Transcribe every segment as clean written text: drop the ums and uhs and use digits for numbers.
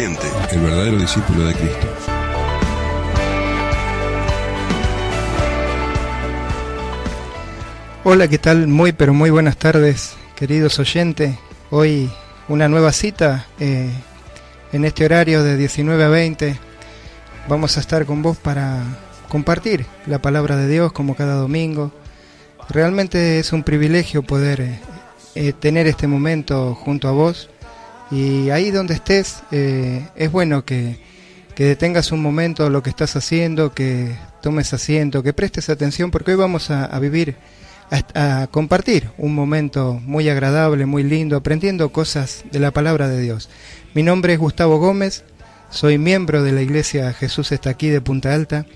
oyente, el verdadero discípulo de Cristo. Hola, ¿qué tal? Muy buenas tardes, queridos oyentes. Hoy una nueva cita en este horario de 19 a 20. Vamos a estar con vos para compartir la palabra de Dios como cada domingo. Realmente es un privilegio poder tener este momento junto a vos. Y ahí donde estés, es bueno que detengas un momento lo que estás haciendo, que tomes asiento, que prestes atención, porque hoy vamos a vivir, a compartir un momento muy agradable, muy lindo, aprendiendo cosas de la palabra de Dios. Mi nombre es Gustavo Gómez, soy miembro de la Iglesia Jesús está aquí de Punta Alta.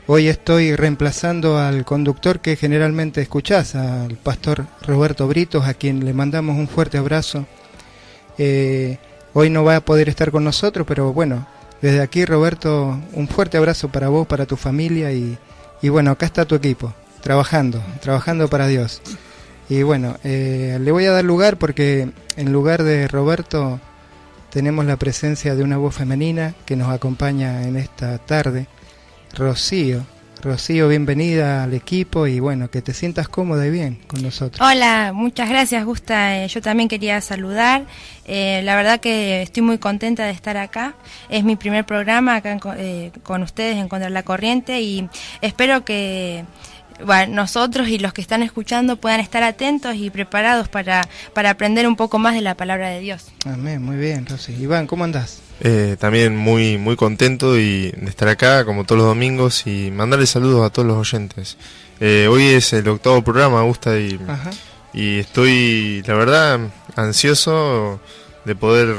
Hoy estoy reemplazando al conductor que generalmente escuchás, al pastor Roberto Britos, a quien le mandamos un fuerte abrazo. Hoy no va a poder estar con nosotros, pero bueno, desde aquí, Roberto, un fuerte abrazo para vos, para tu familia y bueno, acá está tu equipo, trabajando para Dios. Y bueno, le voy a dar lugar porque en lugar de Roberto tenemos la presencia de una voz femenina que nos acompaña en esta tarde, Rocío. Rocío, bienvenida al equipo y bueno, que te sientas cómoda y bien con nosotros. Hola, muchas gracias, Gusta. Yo también quería saludar. La verdad que estoy muy contenta de estar acá. Es mi primer programa acá con ustedes en Contra la Corriente y espero que nosotros y los que están escuchando puedan estar atentos y preparados para aprender un poco más de la palabra de Dios. Amén, muy bien, Rosy. Iván, ¿cómo andás? También muy contento de estar acá como todos los domingos y mandarle saludos a todos los oyentes. Hoy es el 8º programa, Gusta, y estoy, la verdad, ansioso de poder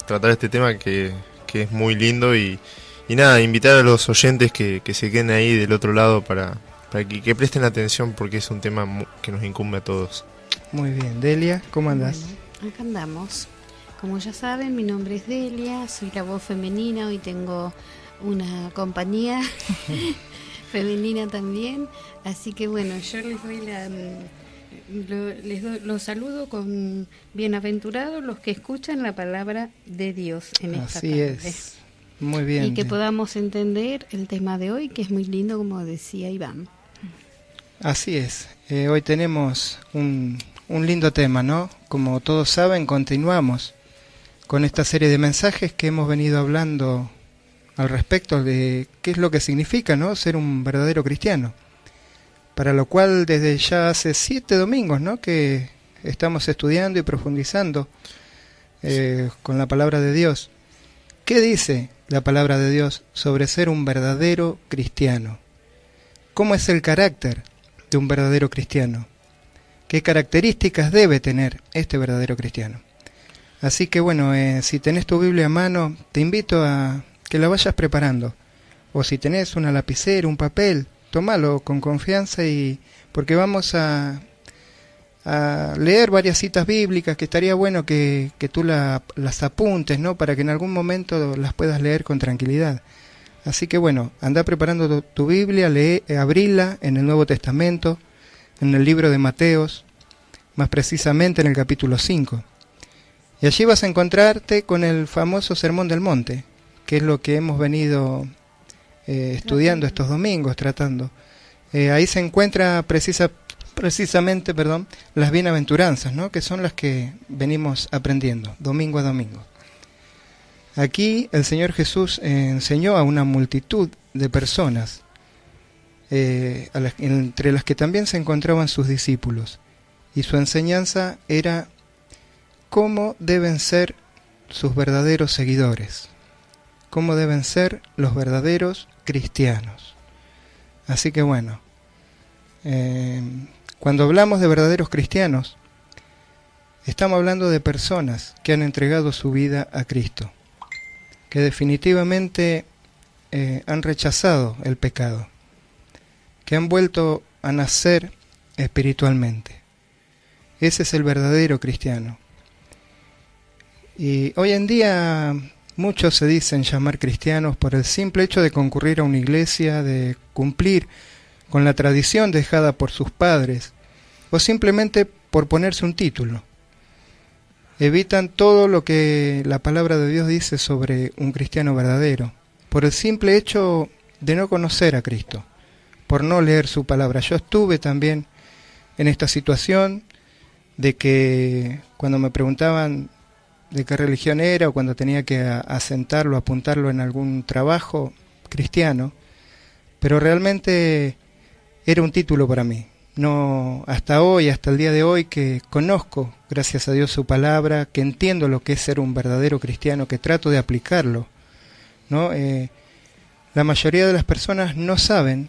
tratar este tema que es muy lindo y nada, invitar a los oyentes que se queden ahí del otro lado para que presten atención porque es un tema que nos incumbe a todos. Muy bien, Delia, ¿cómo andás? Bueno, acá andamos. Como ya saben, mi nombre es Delia, soy la voz femenina, hoy tengo una compañía femenina también, así que bueno, yo les doy los saludo con bienaventurados los que escuchan la palabra de Dios en esta tarde. Así es, muy bien. Y que podamos entender el tema de hoy, que es muy lindo, como decía Iván. Así es, hoy tenemos un lindo tema, ¿no? Como todos saben, continuamos con esta serie de mensajes que hemos venido hablando al respecto de qué es lo que significa, ¿no?, ser un verdadero cristiano. Para lo cual desde ya hace 7 domingos, ¿no?, que estamos estudiando y profundizando con la palabra de Dios. ¿Qué dice la palabra de Dios sobre ser un verdadero cristiano? ¿Cómo es el carácter de un verdadero cristiano? ¿Qué características debe tener este verdadero cristiano? Así que bueno, si tenés tu Biblia a mano, te invito a que la vayas preparando. O si tenés una lapicera, un papel, tómalo con confianza porque vamos a leer varias citas bíblicas que estaría bueno que tú las apuntes, ¿no?, para que en algún momento las puedas leer con tranquilidad. Así que bueno, anda preparando tu Biblia, abrila en el Nuevo Testamento, en el libro de Mateos, más precisamente en el capítulo 5. Y allí vas a encontrarte con el famoso Sermón del Monte, que es lo que hemos venido estudiando estos domingos, tratando. Ahí se encuentra precisamente las bienaventuranzas, ¿no?, que son las que venimos aprendiendo domingo a domingo. Aquí el Señor Jesús enseñó a una multitud de personas, entre las que también se encontraban sus discípulos, y su enseñanza era cómo deben ser sus verdaderos seguidores, cómo deben ser los verdaderos cristianos. Así que bueno, cuando hablamos de verdaderos cristianos, estamos hablando de personas que han entregado su vida a Cristo, que definitivamente han rechazado el pecado, que han vuelto a nacer espiritualmente. Ese es el verdadero cristiano. Y hoy en día muchos se dicen llamar cristianos por el simple hecho de concurrir a una iglesia, de cumplir con la tradición dejada por sus padres, o simplemente por ponerse un título. evitan todo lo que la palabra de Dios dice sobre un cristiano verdadero, por el simple hecho de no conocer a Cristo, por no leer su palabra. Yo estuve también en esta situación de que cuando me preguntaban de qué religión era, o cuando tenía que asentarlo, apuntarlo en algún trabajo cristiano, pero realmente era un título para mí. No, hasta hoy, hasta el día de hoy, que conozco, gracias a Dios, su palabra, que entiendo lo que es ser un verdadero cristiano, que trato de aplicarlo, ¿no? La mayoría de las personas no saben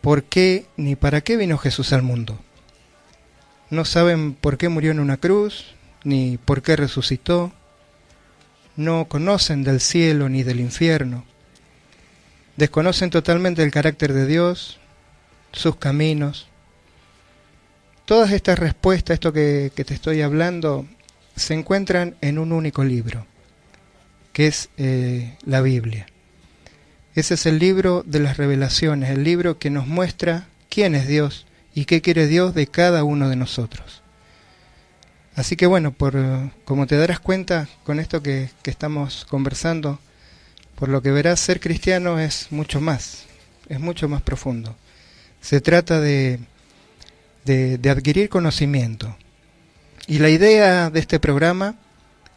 por qué ni para qué vino Jesús al mundo. No saben por qué murió en una cruz, ni por qué resucitó. No conocen del cielo ni del infierno. Desconocen totalmente el carácter de Dios, sus caminos. Todas estas respuestas, esto que te estoy hablando, se encuentran en un único libro, que es la Biblia. Ese es el libro de las revelaciones, el libro que nos muestra quién es Dios y qué quiere Dios de cada uno de nosotros. Así que bueno, como te darás cuenta con esto que estamos conversando, por lo que verás, ser cristiano es mucho más profundo. Se trata de adquirir conocimiento. Y la idea de este programa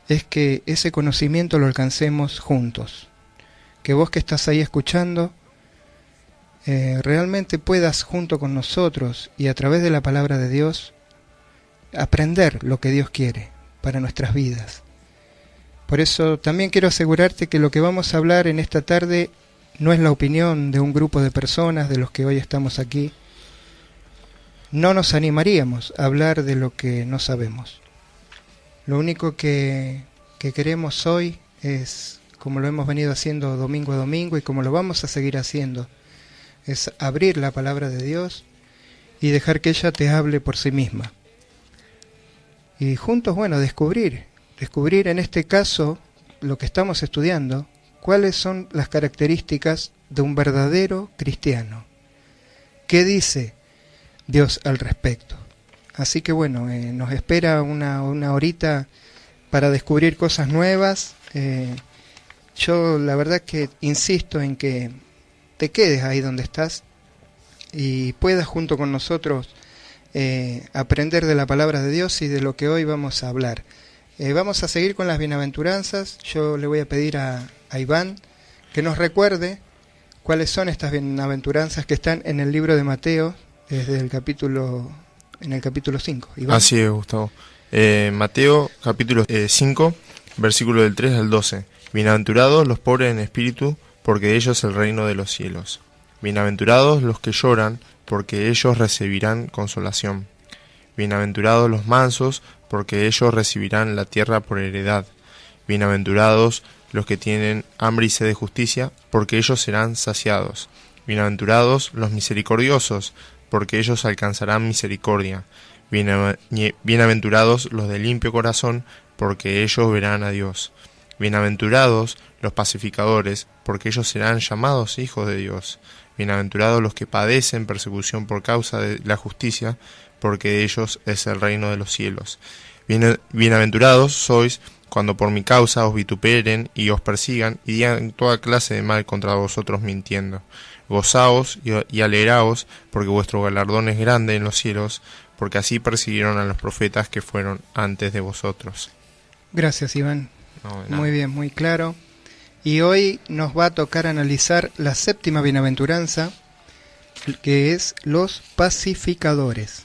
es que ese conocimiento lo alcancemos juntos. Que vos que estás ahí escuchando, realmente puedas junto con nosotros y a través de la palabra de Dios, aprender lo que Dios quiere para nuestras vidas. Por eso también quiero asegurarte que lo que vamos a hablar en esta tarde no es la opinión de un grupo de personas de los que hoy estamos aquí. No nos animaríamos a hablar de lo que no sabemos. Lo único que queremos hoy es, como lo hemos venido haciendo domingo a domingo y como lo vamos a seguir haciendo, es abrir la palabra de Dios y dejar que ella te hable por sí misma. Y juntos, bueno, descubrir en este caso lo que estamos estudiando, cuáles son las características de un verdadero cristiano. ¿Qué dice Dios al respecto? Así que bueno, nos espera una horita para descubrir cosas nuevas. Yo la verdad que insisto en que te quedes ahí donde estás y puedas junto con nosotros aprender de la palabra de Dios y de lo que hoy vamos a hablar. Vamos a seguir con las bienaventuranzas. Yo le voy a pedir a Iván que nos recuerde cuáles son estas bienaventuranzas que están en el libro de Mateo, desde el capítulo 5. Iván. Así es, Gustavo. Mateo capítulo 5, versículo del 3 al 12. Bienaventurados los pobres en espíritu, porque de ellos es el reino de los cielos. Bienaventurados los que lloran, porque ellos recibirán consolación. Bienaventurados los mansos, porque ellos recibirán la tierra por heredad. Bienaventurados los que tienen hambre y sed de justicia, porque ellos serán saciados. Bienaventurados los misericordiosos, porque ellos alcanzarán misericordia. Bienaventurados los de limpio corazón, porque ellos verán a Dios. Bienaventurados los pacificadores, porque ellos serán llamados hijos de Dios. Bienaventurados los que padecen persecución por causa de la justicia, porque de ellos es el reino de los cielos. Bienaventurados sois cuando por mi causa os vituperen y os persigan y digan toda clase de mal contra vosotros mintiendo. Gozaos y alegraos, porque vuestro galardón es grande en los cielos, porque así persiguieron a los profetas que fueron antes de vosotros. Gracias, Iván. Muy bien, muy claro. Y hoy nos va a tocar analizar la séptima bienaventuranza, que es los pacificadores.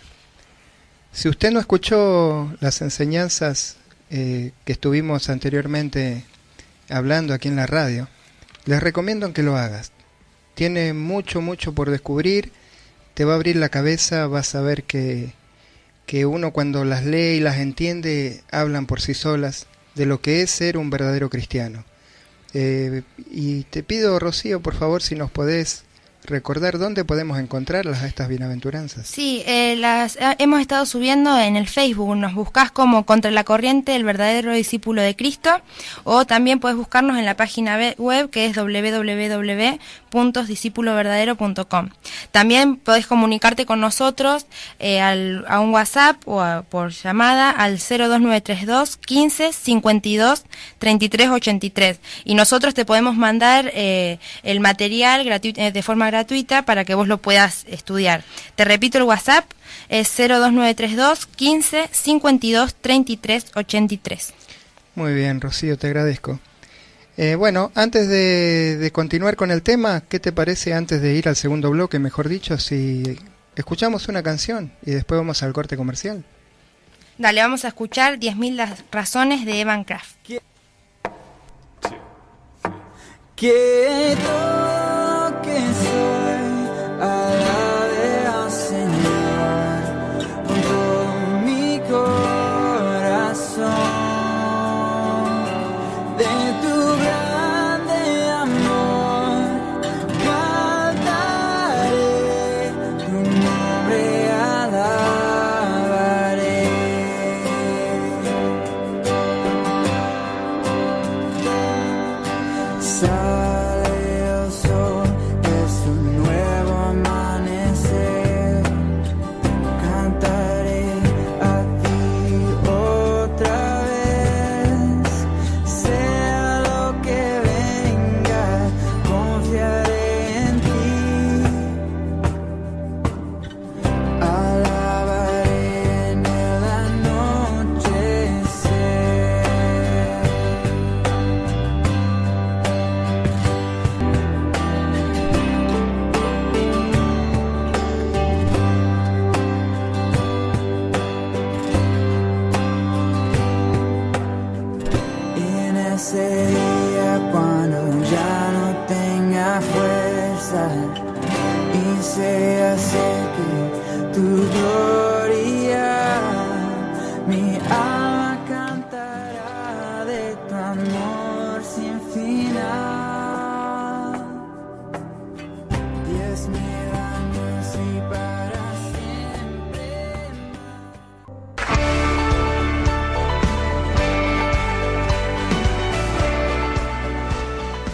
Si usted no escuchó las enseñanzas que estuvimos anteriormente hablando aquí en la radio, les recomiendo que lo hagas. Tiene mucho por descubrir, te va a abrir la cabeza, vas a ver que uno cuando las lee y las entiende, hablan por sí solas de lo que es ser un verdadero cristiano. Y te pido, Rocío, por favor, si nos podés recordar dónde podemos encontrarlas a estas bienaventuranzas. Sí, las hemos estado subiendo en el Facebook. Nos buscás como Contra la Corriente, el verdadero discípulo de Cristo, o también puedes buscarnos en la página web que es www.discipuloverdadero.com. También podés comunicarte con nosotros a un WhatsApp o por llamada al 02932 15 52 33 83, y nosotros te podemos mandar el material de forma gratuita para que vos lo puedas estudiar. Te repito, el WhatsApp es 02932 15 52 33 83. Muy bien, Rocío, te agradezco. Bueno, antes de continuar con el tema, ¿qué te parece, antes de ir al segundo bloque, mejor dicho, si escuchamos una canción y después vamos al corte comercial? Dale, vamos a escuchar 10.000 razones de Evan Kraft. Que todo que soy alabe al Señor con todo mi corazón. De tu grande amor cantaré, tu nombre alabaré.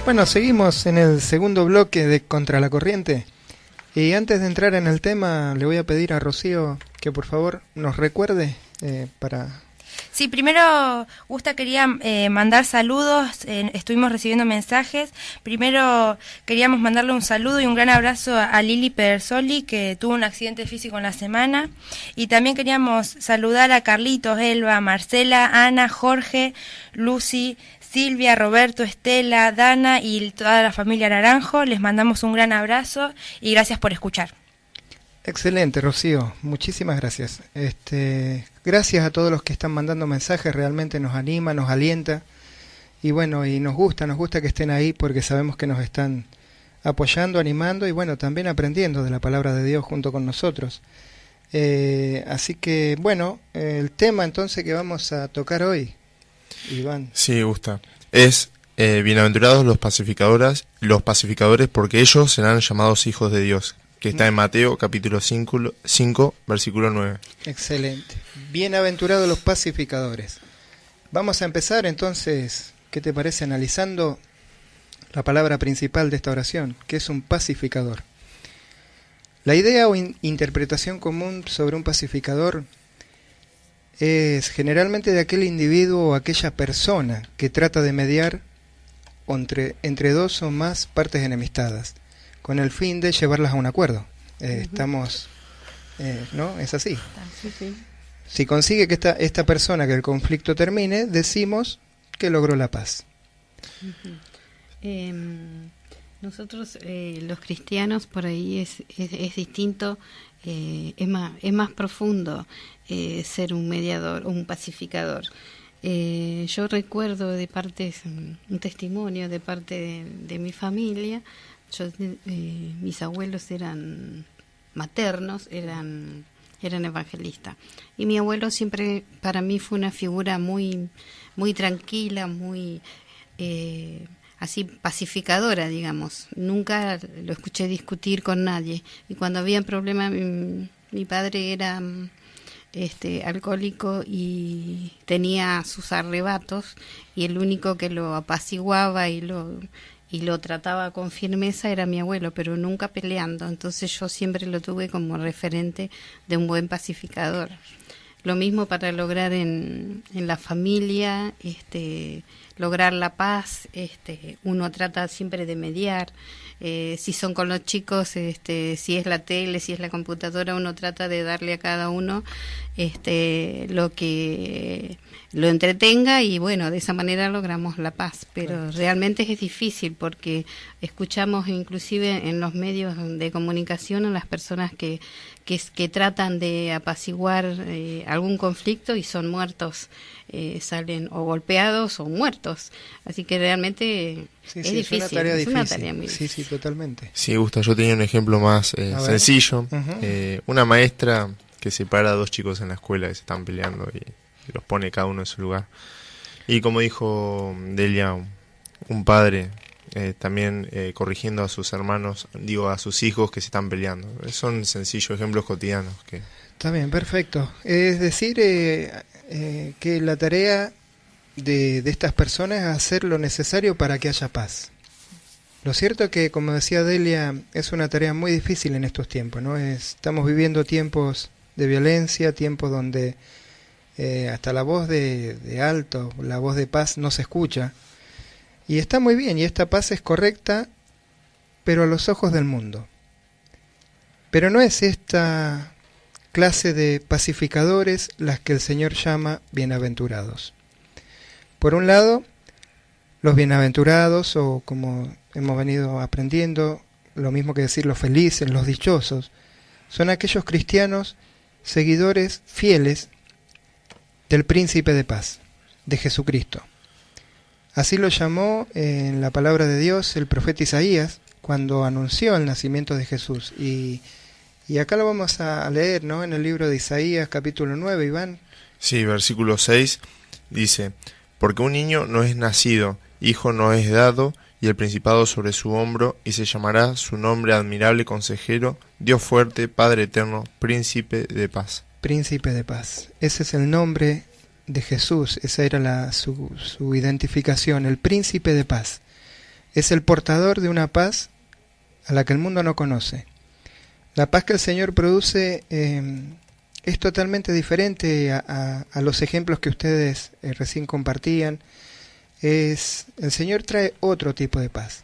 Bueno, seguimos en el segundo bloque de Contra la Corriente. Y antes de entrar en el tema, le voy a pedir a Rocío que por favor nos recuerde para... Sí, primero, Gusta, quería mandar saludos. Estuvimos recibiendo mensajes. Primero queríamos mandarle un saludo y un gran abrazo a Lili Pedersoli, que tuvo un accidente físico en la semana. Y también queríamos saludar a Carlitos, Elba, Marcela, Ana, Jorge, Lucy, Silvia, Roberto, Estela, Dana y toda la familia Naranjo. Les mandamos un gran abrazo y gracias por escuchar. Excelente, Rocío, muchísimas gracias. Gracias a todos los que están mandando mensajes, realmente nos anima, nos alienta y bueno, y nos gusta que estén ahí porque sabemos que nos están apoyando, animando y bueno, también aprendiendo de la palabra de Dios junto con nosotros. Así que bueno, el tema entonces que vamos a tocar hoy, Iván. Sí, Gusta, es bienaventurados los pacificadores porque ellos serán llamados hijos de Dios, que está en Mateo capítulo 5 versículo 9. Excelente. Bienaventurados los pacificadores. Vamos a empezar entonces, ¿qué te parece? Analizando la palabra principal de esta oración, que es un pacificador. La idea o interpretación común sobre un pacificador es generalmente de aquel individuo o aquella persona que trata de mediar entre dos o más partes enemistadas, con el fin de llevarlas a un acuerdo. Estamos, ¿no? Es así. Sí. Si consigue que esta persona, que el conflicto termine, decimos que logró la paz. Nosotros, los cristianos, por ahí es distinto, es más profundo ser un mediador, un pacificador. Yo recuerdo un testimonio de parte de mi familia. Mis abuelos eran maternos, eran evangelistas, y mi abuelo siempre para mí fue una figura muy muy tranquila, muy así pacificadora, digamos. Nunca lo escuché discutir con nadie. Y cuando había un problema, mi padre era alcohólico y tenía sus arrebatos, y el único que lo apaciguaba y lo trataba con firmeza era mi abuelo, pero nunca peleando. Entonces yo siempre lo tuve como referente de un buen pacificador. Lo mismo para lograr en la familia, lograr la paz, uno trata siempre de mediar. Si son con los chicos, si es la tele, si es la computadora, uno trata de darle a cada uno lo que lo entretenga, y bueno, de esa manera logramos la paz. Pero realmente es difícil, porque escuchamos inclusive en los medios de comunicación a las personas que tratan de apaciguar algún conflicto y son muertos, salen o golpeados o muertos. Así que realmente es difícil, es una tarea muy difícil. Sí, totalmente. Sí, Gusta, yo tenía un ejemplo más sencillo. Una maestra que separa a dos chicos en la escuela que se están peleando y los pone cada uno en su lugar. Y como dijo Delia, un padre también corrigiendo a sus hermanos, a sus hijos que se están peleando. Son sencillos ejemplos cotidianos. Está bien, perfecto. Es decir, que la tarea de estas personas es hacer lo necesario para que haya paz. Lo cierto es que, como decía Delia, es una tarea muy difícil en estos tiempos, ¿no? Estamos viviendo tiempos de violencia, tiempos donde hasta la voz de alto, la voz de paz no se escucha. Y está muy bien, y esta paz es correcta, pero a los ojos del mundo. Pero no es esta clase de pacificadores las que el Señor llama bienaventurados. Por un lado, los bienaventurados, o como hemos venido aprendiendo, lo mismo que decir los felices, los dichosos, son aquellos cristianos seguidores fieles del Príncipe de Paz, de Jesucristo. Así lo llamó en la palabra de Dios el profeta Isaías cuando anunció el nacimiento de Jesús. Y acá lo vamos a leer, ¿no? En el libro de Isaías, capítulo 9, Iván. Sí, versículo 6 dice: porque un niño no es nacido, hijo no es dado, y el principado sobre su hombro, y se llamará su nombre admirable consejero, Dios fuerte, Padre eterno, Príncipe de paz. Príncipe de paz. Ese es el nombre de Jesús, esa era su identificación, el Príncipe de paz. Es el portador de una paz a la que el mundo no conoce. La paz que el Señor produce es totalmente diferente a los ejemplos que ustedes recién compartían. El Señor trae otro tipo de paz.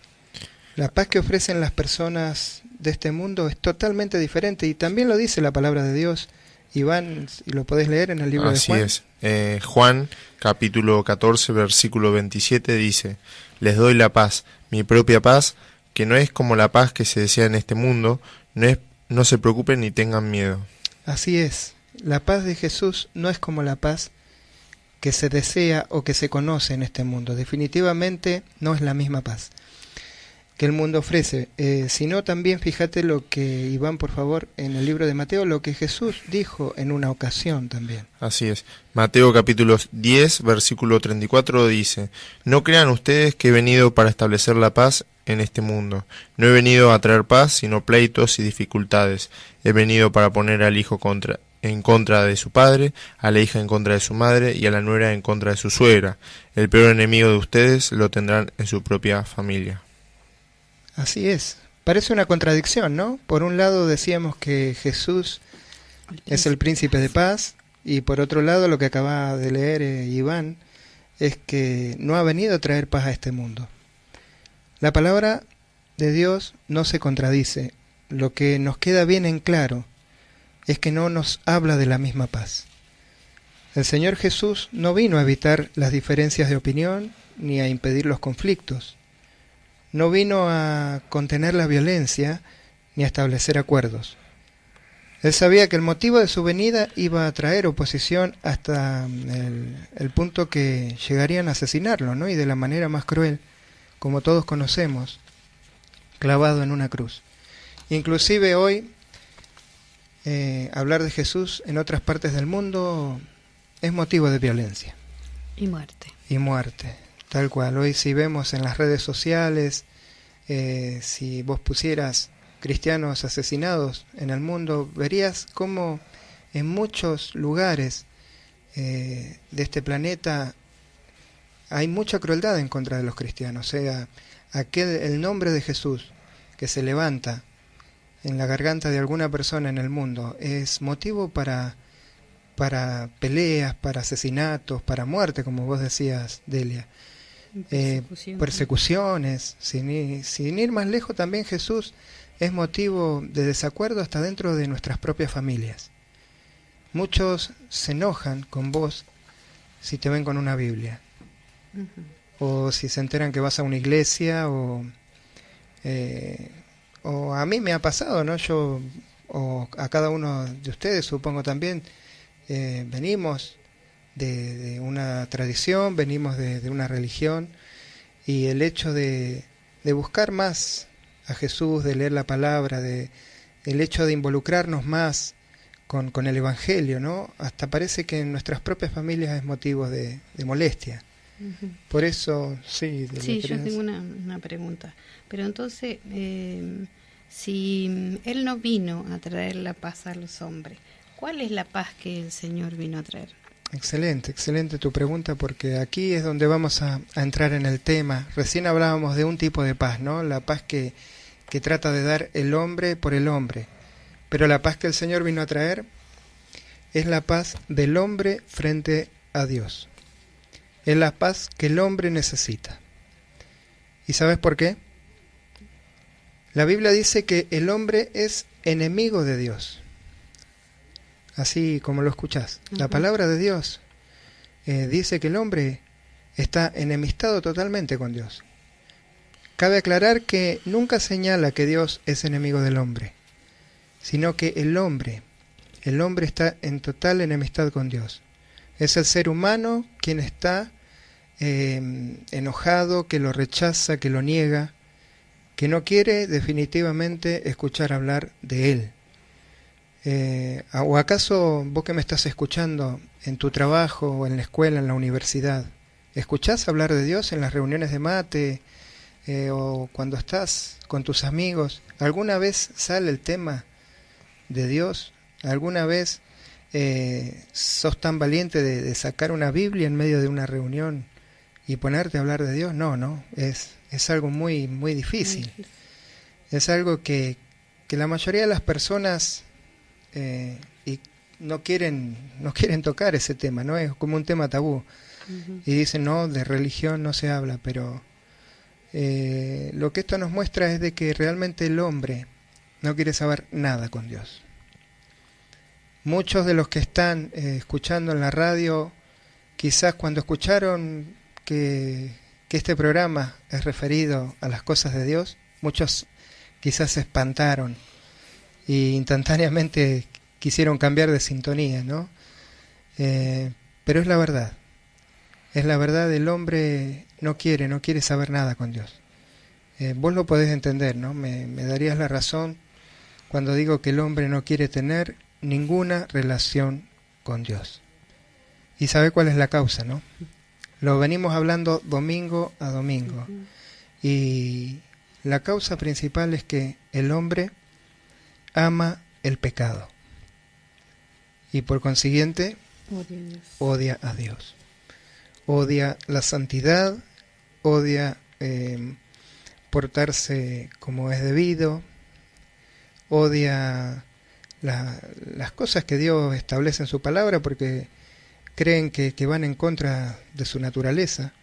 La paz que ofrecen las personas de este mundo es totalmente diferente, y también lo dice la palabra de Dios. Iván, y lo podés leer en el libro de Juan. Así es. Juan, capítulo 14, versículo 27 dice: les doy la paz, mi propia paz, que no es como la paz que se desea en este mundo, no se preocupen ni tengan miedo. Así es. La paz de Jesús no es como la paz que se desea o que se conoce en este mundo. Definitivamente no es la misma paz que el mundo ofrece, sino también, fíjate lo que, Iván, por favor, en el libro de Mateo, lo que Jesús dijo en una ocasión también. Así es. Mateo capítulo 10, versículo 34 dice: no crean ustedes que he venido para establecer la paz en este mundo. No he venido a traer paz, sino pleitos y dificultades. He venido para poner al hijo en contra de su padre, a la hija en contra de su madre y a la nuera en contra de su suegra. El peor enemigo de ustedes lo tendrán en su propia familia. Así es. Parece una contradicción, ¿no? Por un lado decíamos que Jesús es el príncipe de paz, y por otro lado lo que acaba de leer Iván es que no ha venido a traer paz a este mundo. La palabra de Dios no se contradice. Lo que nos queda bien en claro es que no nos habla de la misma paz. El Señor Jesús no vino a evitar las diferencias de opinión ni a impedir los conflictos. No vino a contener la violencia ni a establecer acuerdos. Él sabía que el motivo de su venida iba a traer oposición hasta el punto que llegarían a asesinarlo, ¿no? Y de la manera más cruel, como todos conocemos, clavado en una cruz. Inclusive hoy, hablar de Jesús en otras partes del mundo es motivo de violencia. Y muerte. Y muerte. Tal cual. Hoy si vemos en las redes sociales, si vos pusieras cristianos asesinados en el mundo, verías cómo en muchos lugares de este planeta hay mucha crueldad en contra de los cristianos. O sea, el nombre de Jesús que se levanta en la garganta de alguna persona en el mundo es motivo para peleas, para asesinatos, para muerte, como vos decías, Delia. Persecuciones, sin ir más lejos, también Jesús es motivo de desacuerdo hasta dentro de nuestras propias familias. Muchos se enojan con vos si te ven con una Biblia, o si se enteran que vas a una iglesia, o a mí me ha pasado, ¿no? O a cada uno de ustedes, supongo también, venimos de una tradición, venimos de una religión, y el hecho de buscar más a Jesús, de leer la palabra, el hecho de involucrarnos más con el Evangelio, ¿no? Hasta parece que en nuestras propias familias es motivo de molestia. Por eso, sí. Sí, yo tengo una pregunta. Pero entonces, si Él no vino a traer la paz a los hombres, ¿cuál es la paz que el Señor vino a traer? Excelente tu pregunta, porque aquí es donde vamos a entrar en el tema. Recién hablábamos de un tipo de paz, ¿no? La paz que trata de dar el hombre por el hombre. Pero la paz que el Señor vino a traer es la paz del hombre frente a Dios. Es la paz que el hombre necesita. ¿Y sabes por qué? La Biblia dice que el hombre es enemigo de Dios. Así como lo escuchás. La palabra de Dios dice que el hombre está enemistado totalmente con Dios. Cabe aclarar que nunca señala que Dios es enemigo del hombre, sino que el hombre está en total enemistad con Dios. Es el ser humano quien está enojado, que lo rechaza, que lo niega, que no quiere definitivamente escuchar hablar de Él. ¿O acaso vos que me estás escuchando en tu trabajo, o en la escuela, en la universidad, escuchás hablar de Dios en las reuniones de mate, o cuando estás con tus amigos? ¿Alguna vez sale el tema de Dios? ¿Alguna vez sos tan valiente de sacar una Biblia en medio de una reunión y ponerte a hablar de Dios? No, es algo muy, muy difícil. Es algo que la mayoría de las personas y no quieren tocar ese tema, ¿no? Es como un tema tabú. Y dicen, no, de religión no se habla, pero lo que esto nos muestra es de que realmente el hombre no quiere saber nada con Dios. Muchos de los que están escuchando en la radio, quizás cuando escucharon que este programa es referido a las cosas de Dios, muchos quizás se espantaron y instantáneamente quisieron cambiar de sintonía, ¿no? Pero es la verdad. Es la verdad, el hombre no quiere saber nada con Dios. Vos lo podés entender, ¿no? Me darías la razón cuando digo que el hombre no quiere tener ninguna relación con Dios. Y sabe cuál es la causa, ¿no? Lo venimos hablando domingo a domingo. Y la causa principal es que el hombre ama el pecado. Y por consiguiente, odia a Dios. Odia la santidad, odia portarse como es debido, odia las cosas que Dios establece en su palabra porque creen que van en contra de su naturaleza.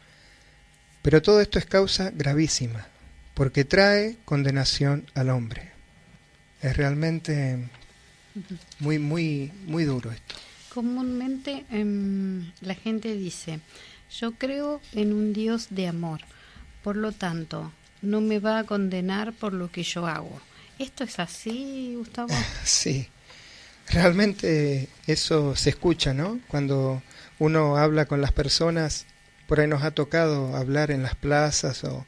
Pero todo esto es causa gravísima, porque trae condenación al hombre. Es realmente muy, muy, muy duro esto. Comúnmente la gente dice, yo creo en un Dios de amor, por lo tanto, no me va a condenar por lo que yo hago. ¿Esto es así, Gustavo? Sí, realmente eso se escucha, ¿no? Cuando uno habla con las personas, por ahí nos ha tocado hablar en las plazas o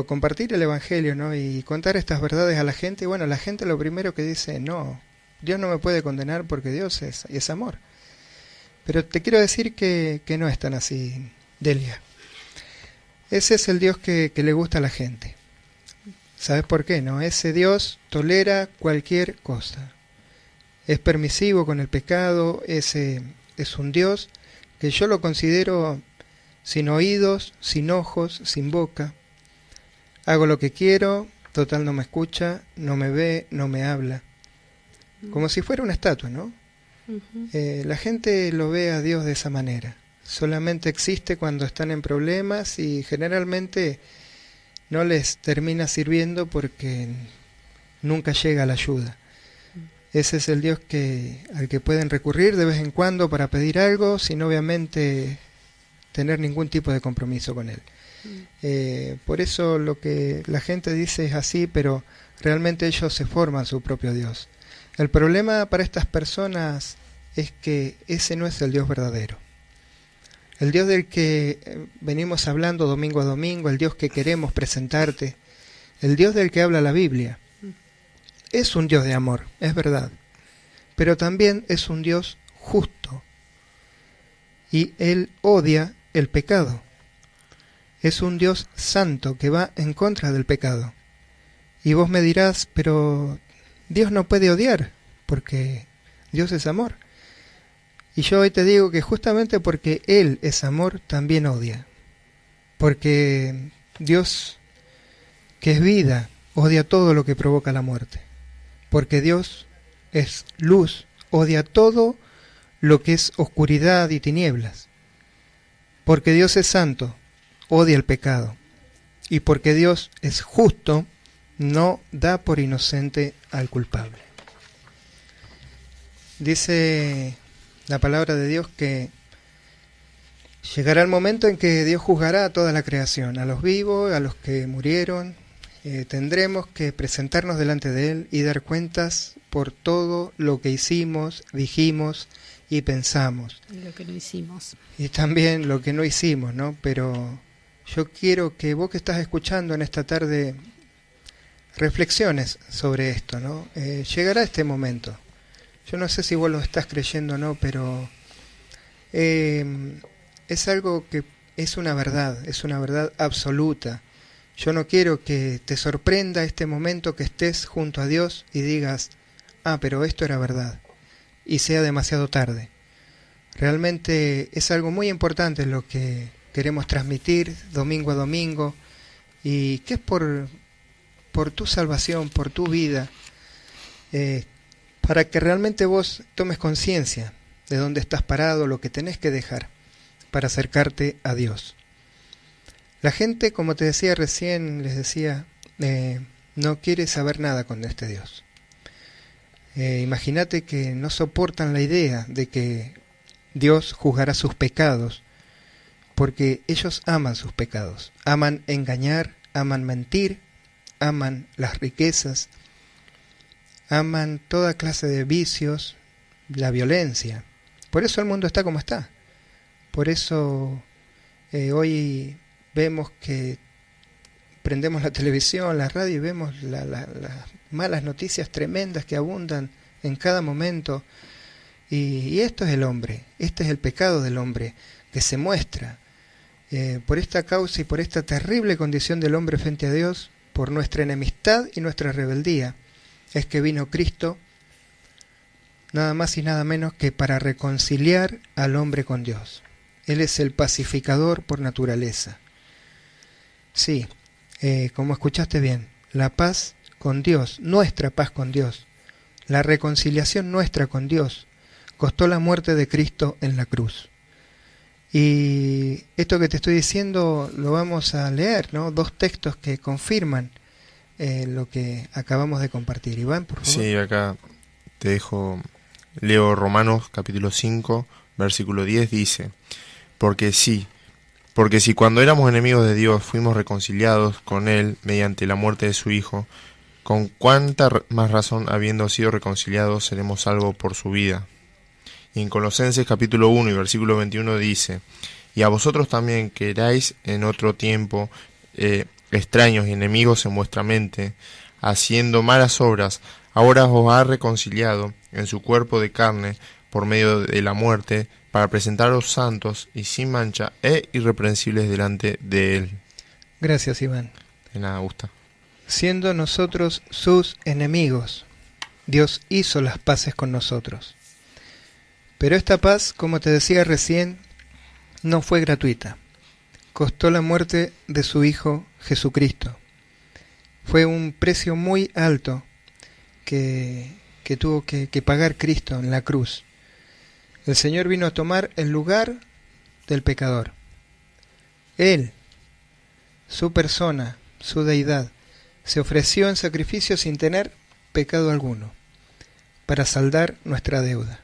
compartir el Evangelio, ¿no? Y contar estas verdades a la gente. Y bueno, la gente lo primero que dice, no, Dios no me puede condenar porque Dios es amor. Pero te quiero decir que no es tan así, Delia. Ese es el Dios que le gusta a la gente. ¿Sabes por qué? No, ese Dios tolera cualquier cosa. Es permisivo con el pecado, es un Dios que yo lo considero sin oídos, sin ojos, sin boca. Hago lo que quiero, total no me escucha, no me ve, no me habla. Como si fuera una estatua, ¿no? La gente lo ve a Dios de esa manera. Solamente existe cuando están en problemas y generalmente no les termina sirviendo porque nunca llega la ayuda. Ese es el Dios al que pueden recurrir de vez en cuando para pedir algo, sin obviamente tener ningún tipo de compromiso con Él. Por eso lo que la gente dice es así, pero realmente ellos se forman su propio Dios. El problema para estas personas es que ese no es el Dios verdadero. El Dios del que venimos hablando domingo a domingo, el Dios que queremos presentarte, el Dios del que habla la Biblia, es un Dios de amor, es verdad, pero también es un Dios justo y Él odia el pecado. Es un Dios santo que va en contra del pecado. Y vos me dirás, pero Dios no puede odiar, porque Dios es amor. Y yo hoy te digo que justamente porque Él es amor, también odia. Porque Dios, que es vida, odia todo lo que provoca la muerte. Porque Dios es luz, odia todo lo que es oscuridad y tinieblas. Porque Dios es santo, odia el pecado. Y porque Dios es justo, no da por inocente al culpable. Dice la palabra de Dios que llegará el momento en que Dios juzgará a toda la creación, a los vivos, a los que murieron. Tendremos que presentarnos delante de Él y dar cuentas por todo lo que hicimos, dijimos y pensamos. Y lo que no hicimos. Y también lo que no hicimos, ¿no? Pero yo quiero que vos que estás escuchando en esta tarde reflexiones sobre esto, ¿no? Llegará este momento. Yo no sé si vos lo estás creyendo o no, pero es algo que es una verdad absoluta. Yo no quiero que te sorprenda este momento que estés junto a Dios y digas, pero esto era verdad, y sea demasiado tarde. Realmente es algo muy importante lo que queremos transmitir domingo a domingo, y que es por tu salvación, por tu vida, para que realmente vos tomes conciencia de dónde estás parado, lo que tenés que dejar para acercarte a Dios. La gente, como te decía recién, les decía, no quiere saber nada con este Dios. Imagínate que no soportan la idea de que Dios juzgará sus pecados, porque ellos aman sus pecados, aman engañar, aman mentir, aman las riquezas, aman toda clase de vicios, la violencia. Por eso el mundo está como está. Por eso hoy vemos que prendemos la televisión, la radio y vemos las malas noticias tremendas que abundan en cada momento. Y esto es el hombre, este es el pecado del hombre que se muestra. Por esta causa y por esta terrible condición del hombre frente a Dios, por nuestra enemistad y nuestra rebeldía, es que vino Cristo, nada más y nada menos que para reconciliar al hombre con Dios. Él es el pacificador por naturaleza. Sí, como escuchaste bien, la paz con Dios, nuestra paz con Dios, la reconciliación nuestra con Dios, costó la muerte de Cristo en la cruz. Y esto que te estoy diciendo lo vamos a leer, ¿no? 2 textos que confirman lo que acabamos de compartir. Iván, por favor. Sí, acá te dejo, leo Romanos capítulo 5, versículo 10, dice, porque si cuando éramos enemigos de Dios fuimos reconciliados con Él mediante la muerte de su Hijo, con cuánta más razón, habiendo sido reconciliados, seremos salvos por su vida. Y en Colosenses capítulo 1 y versículo 21 dice, y a vosotros también que erais en otro tiempo extraños y enemigos en vuestra mente, haciendo malas obras, ahora os ha reconciliado en su cuerpo de carne por medio de la muerte, para presentaros santos y sin mancha e irreprensibles delante de Él. Gracias, Iván. De nada, Gusta. Siendo nosotros sus enemigos, Dios hizo las paces con nosotros. Pero esta paz, como te decía recién, no fue gratuita. Costó la muerte de su Hijo Jesucristo. Fue un precio muy alto que tuvo que pagar Cristo en la cruz. El Señor vino a tomar el lugar del pecador. Él, su persona, su deidad, se ofreció en sacrificio sin tener pecado alguno, para saldar nuestra deuda.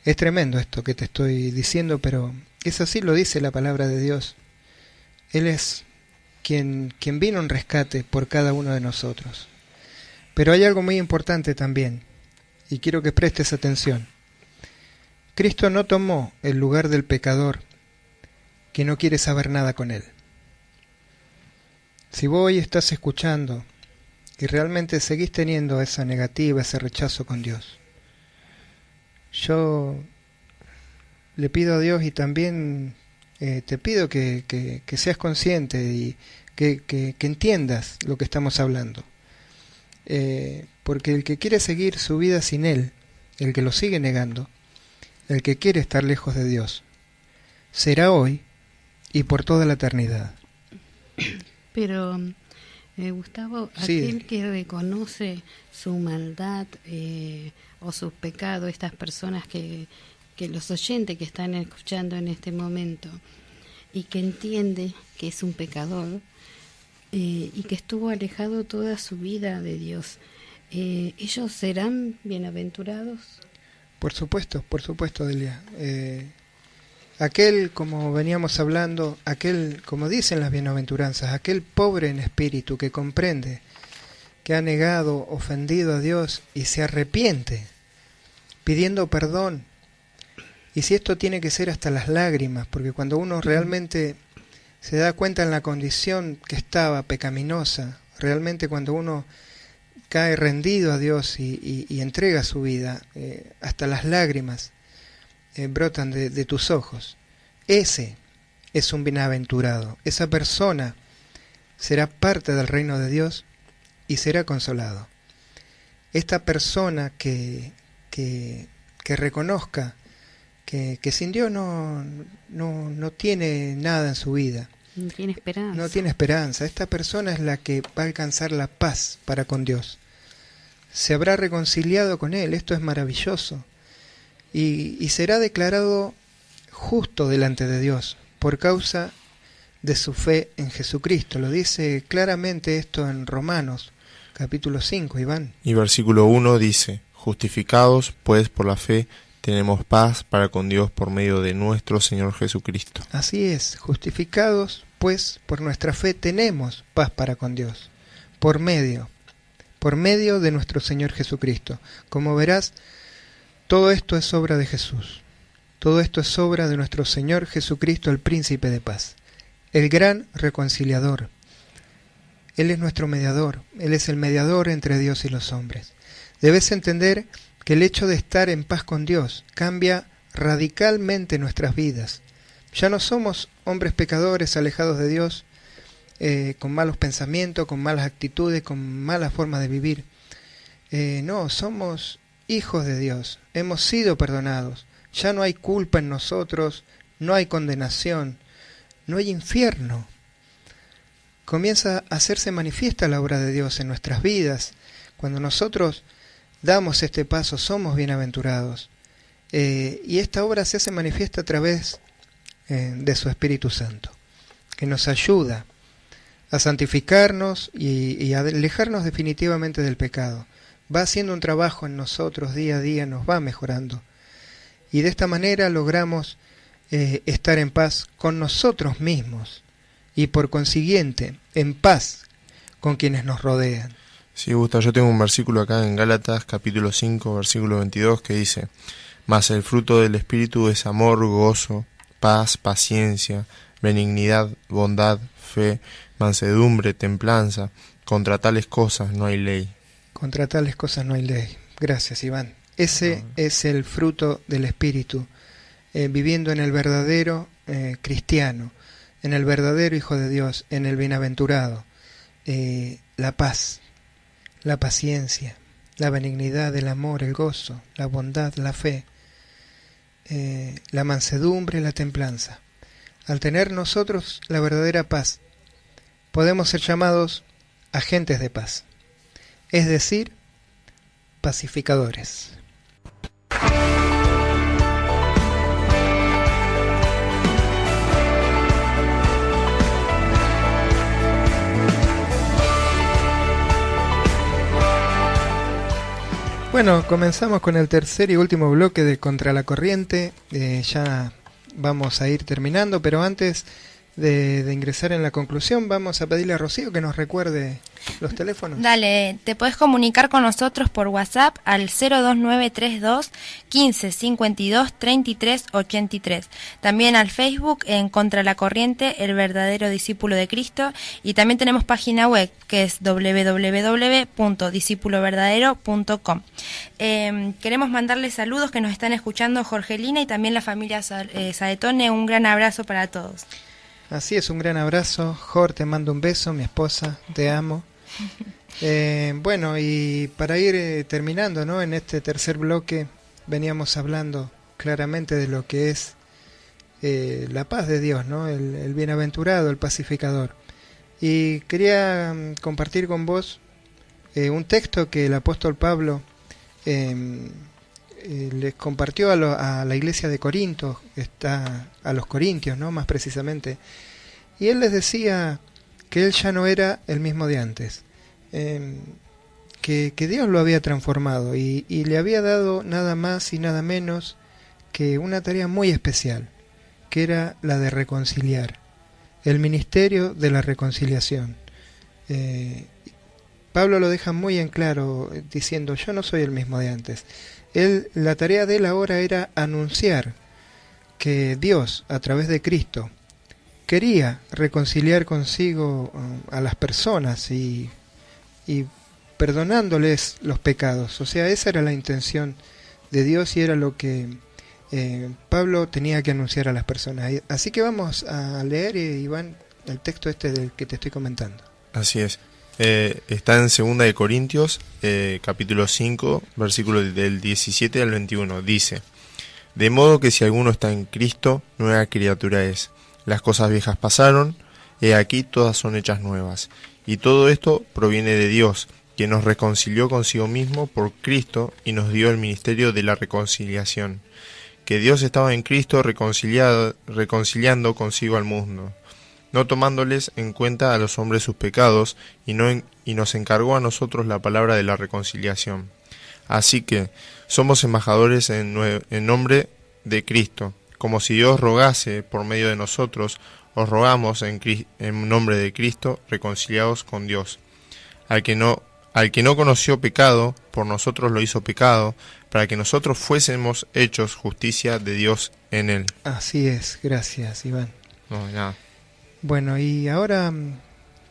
Es tremendo esto que te estoy diciendo, pero es así, lo dice la palabra de Dios. Él es quien vino en rescate por cada uno de nosotros. Pero hay algo muy importante también, y quiero que prestes atención. Cristo no tomó el lugar del pecador que no quiere saber nada con él. Si vos hoy estás escuchando y realmente seguís teniendo esa negativa, ese rechazo con Dios, yo le pido a Dios y también te pido que seas consciente y que entiendas lo que estamos hablando. Porque el que quiere seguir su vida sin Él, el que lo sigue negando, el que quiere estar lejos de Dios, será hoy y por toda la eternidad. Pero, Gustavo, Sí. aquel que reconoce su maldad o sus pecados, estas personas que los oyentes que están escuchando en este momento, y que entiende que es un pecador y que estuvo alejado toda su vida de Dios, ¿ellos serán bienaventurados? Por supuesto, Delia. Aquel, como veníamos hablando, aquel, como dicen las bienaventuranzas, aquel pobre en espíritu que comprende que ha negado, ofendido a Dios y se arrepiente, pidiendo perdón. Y si esto tiene que ser hasta las lágrimas, porque cuando uno realmente se da cuenta en la condición que estaba pecaminosa, realmente cuando uno cae rendido a Dios y entrega su vida, hasta las lágrimas brotan de tus ojos. Ese es un bienaventurado. Esa persona será parte del reino de Dios y será consolado. Esta persona que reconozca que sin Dios no tiene nada en su vida. No tiene esperanza. No tiene esperanza. Esta persona es la que va a alcanzar la paz para con Dios. Se habrá reconciliado con Él. Esto es maravilloso. Y será declarado justo delante de Dios por causa de su fe en Jesucristo. Lo dice claramente esto en Romanos, capítulo 5, Iván. Y versículo 1 dice: justificados pues por la fe tenemos paz para con Dios por medio de nuestro Señor Jesucristo. Así es, justificados pues por nuestra fe tenemos paz para con Dios, por medio de nuestro Señor Jesucristo. Como verás, todo esto es obra de Jesús. Todo esto es obra de nuestro Señor Jesucristo, el Príncipe de Paz, el gran reconciliador. Él es nuestro mediador, Él es el mediador entre Dios y los hombres. Debes entender que el hecho de estar en paz con Dios cambia radicalmente nuestras vidas. Ya no somos hombres pecadores alejados de Dios, con malos pensamientos, con malas actitudes, con mala forma de vivir. No, somos hijos de Dios, hemos sido perdonados. Ya no hay culpa en nosotros, no hay condenación, no hay infierno. Comienza a hacerse manifiesta la obra de Dios en nuestras vidas. Cuando nosotros damos este paso, somos bienaventurados. Y esta obra se hace manifiesta a través de su Espíritu Santo, que nos ayuda a santificarnos y a alejarnos definitivamente del pecado. Va haciendo un trabajo en nosotros día a día, nos va mejorando. Y de esta manera logramos estar en paz con nosotros mismos y por consiguiente en paz con quienes nos rodean. Sí, Gustavo, yo tengo un versículo acá en Gálatas capítulo 5, versículo 22 que dice: mas el fruto del Espíritu es amor, gozo, paz, paciencia, benignidad, bondad, fe, mansedumbre, templanza. Contra tales cosas no hay ley. Contra tales cosas no hay ley. Gracias, Iván. Ese es el fruto del Espíritu, viviendo en el verdadero cristiano, en el verdadero Hijo de Dios, en el bienaventurado, la paz, la paciencia, la benignidad, el amor, el gozo, la bondad, la fe, la mansedumbre, la templanza. Al tener nosotros la verdadera paz, podemos ser llamados agentes de paz, es decir, pacificadores. Bueno, comenzamos con el tercer y último bloque de Contra la Corriente. Ya vamos a ir terminando, pero antes de ingresar en la conclusión, vamos a pedirle a Rocío que nos recuerde los teléfonos. Dale, te podés comunicar con nosotros por WhatsApp al 02932 15 52 33 83. También al Facebook en Contra la Corriente, el verdadero discípulo de Cristo. Y también tenemos página web que es www.discipuloverdadero.com. Queremos mandarles saludos que nos están escuchando Jorgelina y también la familia Saetone. Un gran abrazo para todos. Así es, un gran abrazo. Jor, te mando un beso, mi esposa, te amo. Bueno, y para ir terminando, ¿no? En este tercer bloque veníamos hablando claramente de lo que es la paz de Dios, ¿no? El bienaventurado, el pacificador. Y quería compartir con vos un texto que el apóstol Pablo les compartió a la iglesia de Corinto, a los corintios, ¿no? Más precisamente. Y él les decía que él ya no era el mismo de antes, que Dios lo había transformado y le había dado nada más y nada menos que una tarea muy especial, que era la de reconciliar, el ministerio de la reconciliación. Pablo lo deja muy en claro diciendo, yo no soy el mismo de antes. La tarea de él ahora era anunciar que Dios, a través de Cristo, quería reconciliar consigo a las personas y perdonándoles los pecados. O sea, esa era la intención de Dios y era lo que Pablo tenía que anunciar a las personas. Así que vamos a leer, Iván, el texto del que te estoy comentando. Así es. Está en 2 de Corintios, capítulo 5, versículo del 17 al 21. Dice: de modo que si alguno está en Cristo, nueva criatura es. Las cosas viejas pasaron, he aquí todas son hechas nuevas. Y todo esto proviene de Dios, que nos reconcilió consigo mismo por Cristo y nos dio el ministerio de la reconciliación. Que Dios estaba en Cristo reconciliando consigo al mundo, no tomándoles en cuenta a los hombres sus pecados, y nos encargó a nosotros la palabra de la reconciliación. Así que somos embajadores en nombre de Cristo, como si Dios rogase por medio de nosotros, os rogamos en nombre de Cristo, reconciliados con Dios. Al que no conoció pecado, por nosotros lo hizo pecado, para que nosotros fuésemos hechos justicia de Dios en él. Así es, gracias, Iván. No, nada. Bueno, y ahora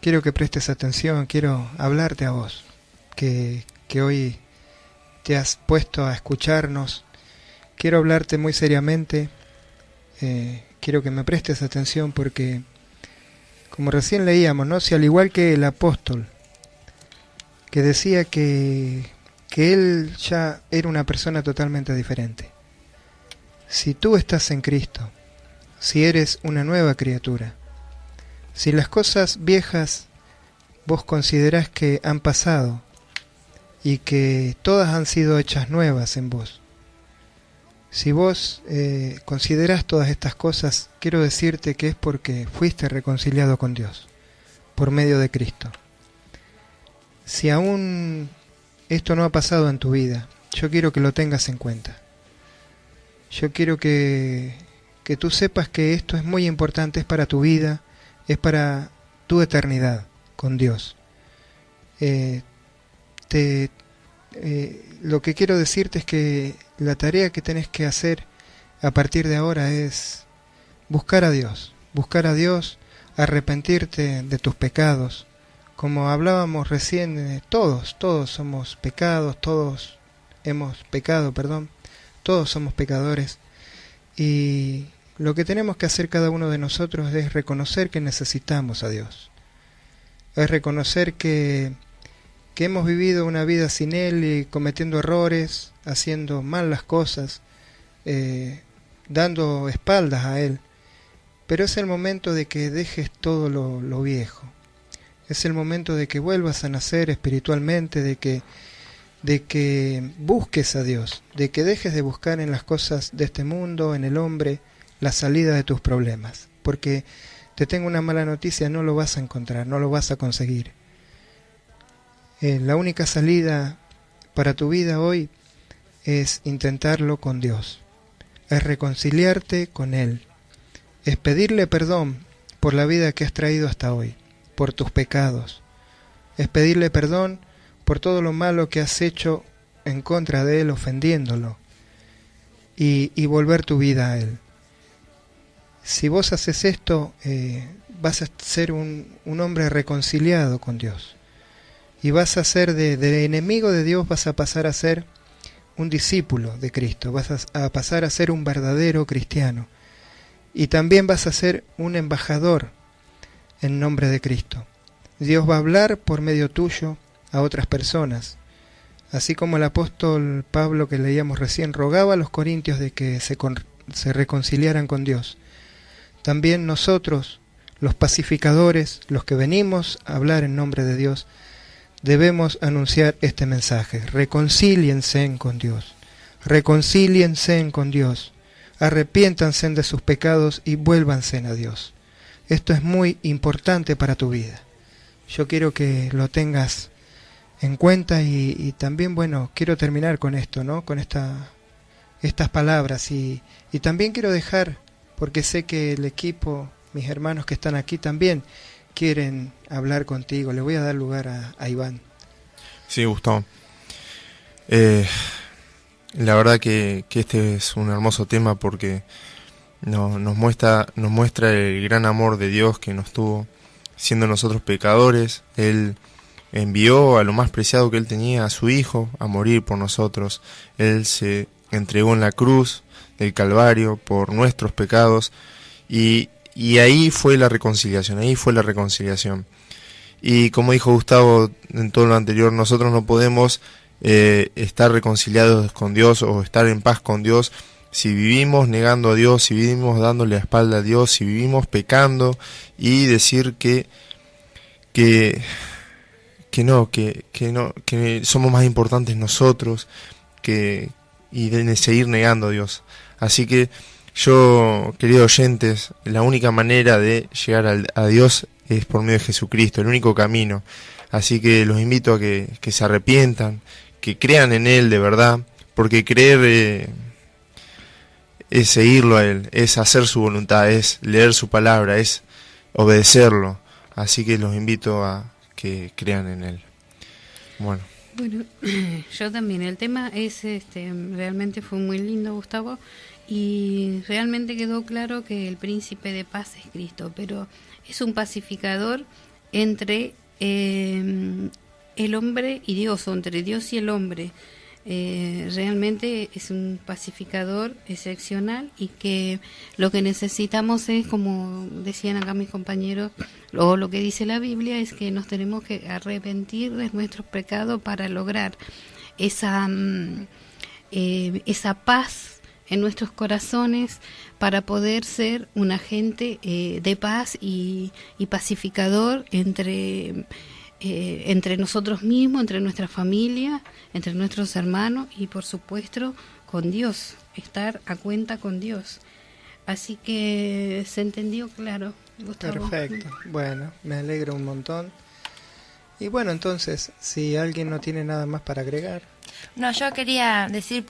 quiero que prestes atención, quiero hablarte a vos, que hoy te has puesto a escucharnos. Quiero hablarte muy seriamente, quiero que me prestes atención porque, como recién leíamos, ¿no? Si al igual que el apóstol, que decía que él ya era una persona totalmente diferente. Si tú estás en Cristo, si eres una nueva criatura, si las cosas viejas vos considerás que han pasado y que todas han sido hechas nuevas en vos, si vos considerás todas estas cosas, quiero decirte que es porque fuiste reconciliado con Dios por medio de Cristo. Si aún esto no ha pasado en tu vida, yo quiero que lo tengas en cuenta. Yo quiero que tú sepas que esto es muy importante, es para tu vida, es para tu eternidad con Dios. Lo que quiero decirte es que la tarea que tenés que hacer a partir de ahora es buscar a Dios, arrepentirte de tus pecados. Como hablábamos recién, todos somos pecados, todos somos pecadores. Y Lo que tenemos que hacer cada uno de nosotros es reconocer que necesitamos a Dios. Es reconocer que hemos vivido una vida sin Él y cometiendo errores, haciendo mal las cosas, dando espaldas a Él. Pero es el momento de que dejes todo lo viejo. Es el momento de que vuelvas a nacer espiritualmente, de que busques a Dios, de que dejes de buscar en las cosas de este mundo, en el hombre, la salida de tus problemas. Porque te tengo una mala noticia, no lo vas a encontrar, no lo vas a conseguir. La única salida para tu vida hoy es intentarlo con Dios, es reconciliarte con Él, es pedirle perdón por la vida que has traído hasta hoy, por tus pecados, es pedirle perdón por todo lo malo que has hecho en contra de Él, ofendiéndolo, y volver tu vida a Él. Si vos haces esto, vas a ser un hombre reconciliado con Dios. Y vas a ser de enemigo de Dios, vas a pasar a ser un discípulo de Cristo, vas a pasar a ser un verdadero cristiano. Y también vas a ser un embajador en nombre de Cristo. Dios va a hablar por medio tuyo a otras personas. Así como el apóstol Pablo que leíamos recién rogaba a los corintios de que se reconciliaran con Dios. También nosotros, los pacificadores, los que venimos a hablar en nombre de Dios, debemos anunciar este mensaje. Reconcíliense con Dios. Reconcíliense con Dios. Arrepiéntanse de sus pecados y vuélvanse a Dios. Esto es muy importante para tu vida. Yo quiero que lo tengas en cuenta y también, bueno, quiero terminar con esto, ¿no? Con estas palabras y también quiero dejar, porque sé que el equipo, mis hermanos que están aquí también quieren hablar contigo. Le voy a dar lugar a Iván. Sí, Gustavo. La verdad que este es un hermoso tema porque nos muestra el gran amor de Dios que nos tuvo, siendo nosotros pecadores. Él envió a lo más preciado que Él tenía, a su Hijo, a morir por nosotros. Él se entregó en la cruz del Calvario por nuestros pecados y ahí fue la reconciliación, Y como dijo Gustavo en todo lo anterior, nosotros no podemos estar reconciliados con Dios o estar en paz con Dios si vivimos negando a Dios, si vivimos dándole la espalda a Dios, si vivimos pecando y decir que somos más importantes nosotros y de seguir negando a Dios. Así que yo, queridos oyentes, la única manera de llegar a Dios es por medio de Jesucristo, el único camino. Así que los invito a que se arrepientan, que crean en Él de verdad, porque creer es seguirlo a Él, es hacer su voluntad, es leer su palabra, es obedecerlo. Así que los invito a que crean en Él. Bueno, yo también. El tema es, realmente fue muy lindo, Gustavo, y realmente quedó claro que el príncipe de paz es Cristo, pero es un pacificador entre el hombre y Dios, o entre Dios y el hombre. Realmente es un pacificador excepcional y que lo que necesitamos es, como decían acá mis compañeros, o lo que dice la Biblia, es que nos tenemos que arrepentir de nuestros pecados para lograr esa paz en nuestros corazones, para poder ser un agente de paz y pacificador entre nosotros mismos, entre nuestra familia, entre nuestros hermanos y por supuesto con Dios, estar a cuenta con Dios. Así que se entendió claro, Gustavo. Perfecto, bueno, me alegro un montón. Y bueno, entonces, si alguien no tiene nada más para agregar. No, yo quería decir,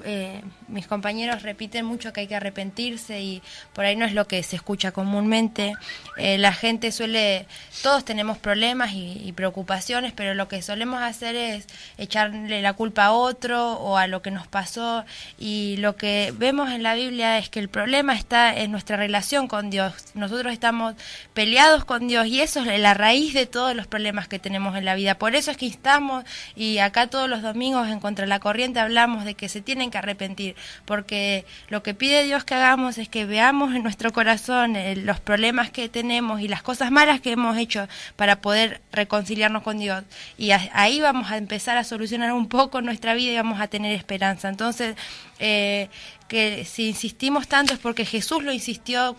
mis compañeros repiten mucho que hay que arrepentirse y por ahí no es lo que se escucha comúnmente. La gente todos tenemos problemas y preocupaciones, pero lo que solemos hacer es echarle la culpa a otro o a lo que nos pasó, y lo que vemos en la Biblia es que el problema está en nuestra relación con Dios. Nosotros estamos peleados con Dios y eso es la raíz de todos los problemas que tenemos en la vida. Por eso es que instamos, y acá todos los domingos en Contra la La Corriente hablamos de que se tienen que arrepentir, porque lo que pide Dios que hagamos es que veamos en nuestro corazón los problemas que tenemos y las cosas malas que hemos hecho para poder reconciliarnos con Dios, y ahí vamos a empezar a solucionar un poco nuestra vida y vamos a tener esperanza. Entonces, que si insistimos tanto es porque Jesús lo insistió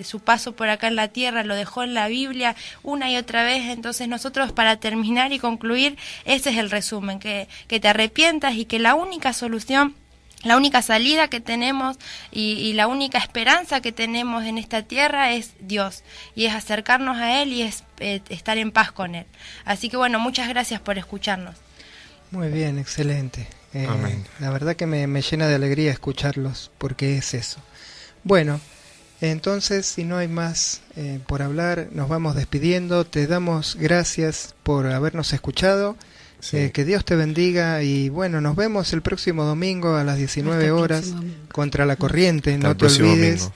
su paso por acá en la tierra, lo dejó en la Biblia una y otra vez. Entonces nosotros, para terminar y concluir, ese es el resumen, que te arrepientas, y que la única solución, la única salida que tenemos y la única esperanza que tenemos en esta tierra es Dios, y es acercarnos a Él y es estar en paz con Él. Así que bueno, muchas gracias por escucharnos. Muy bien, excelente. Amén. La verdad que me llena de alegría escucharlos, porque es eso. Bueno, entonces, si no hay más por hablar, nos vamos despidiendo. Te damos gracias por habernos escuchado. Sí. Que Dios te bendiga, y bueno, nos vemos el próximo domingo a las 19 horas contra la corriente. No te olvides,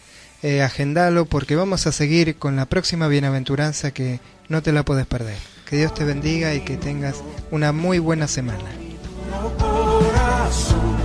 agendalo, porque vamos a seguir con la próxima bienaventuranza, que no te la puedes perder. Que Dios te bendiga y que tengas una muy buena semana. Corazón.